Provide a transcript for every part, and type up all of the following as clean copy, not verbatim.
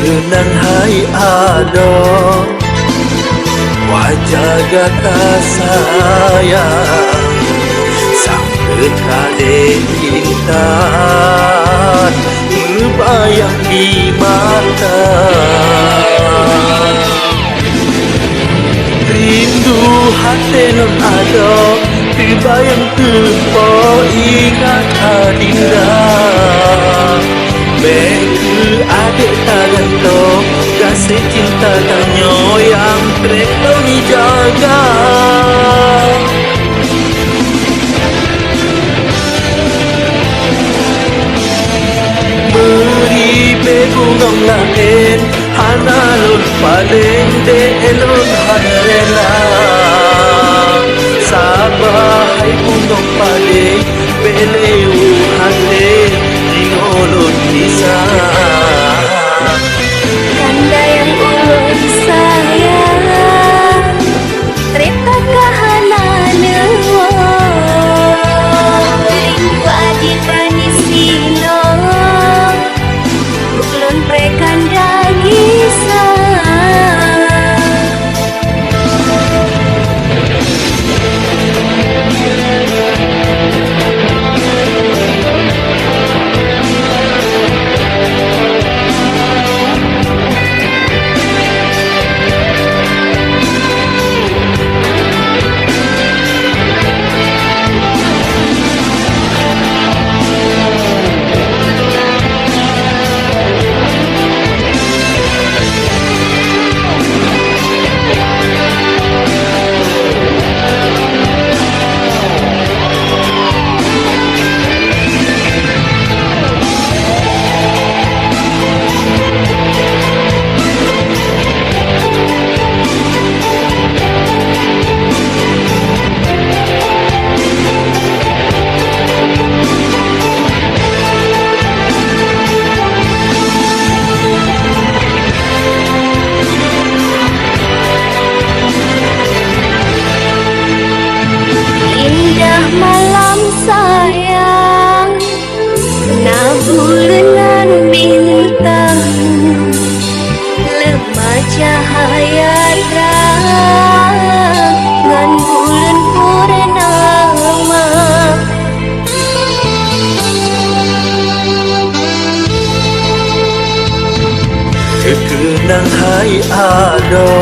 Terkenang hai ado wajah gata sayang sampai kade intan terbayang di mata. Rindu hati non ado terbayang tempo ingat adinda. Beku adik tak gantung kasih cinta tanyo yang terlalu dijaga. Beri begungong lain hanalun paling de elun hanrela. Sabahai bungong paling beleu hati ulun bisa. Kanda yang ulun sayang cerita kahanana rindu adi panisino ulun prekanda gisa. Malam sayang na bulan bintang lemah cahaya terang ngan bulan purnama. Terkenang hai ado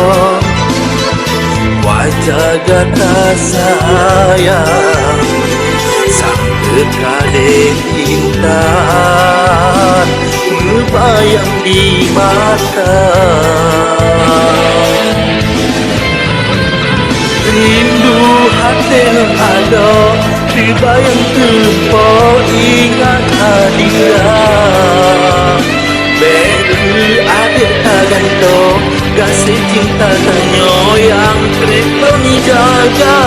wajah gata sayang sampai kade intan terbayang di mata. Rindu hati non ado terbayang tempo ingat adira. Beku adik tak gantung kasih cinta tanyo yang terlalu dijaga.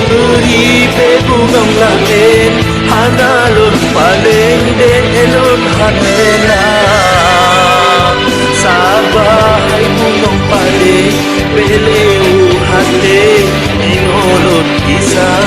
Beri begungong lain hanalun paling de elun hanela. Sabahai bungong paling beleu hati ingolun kisah.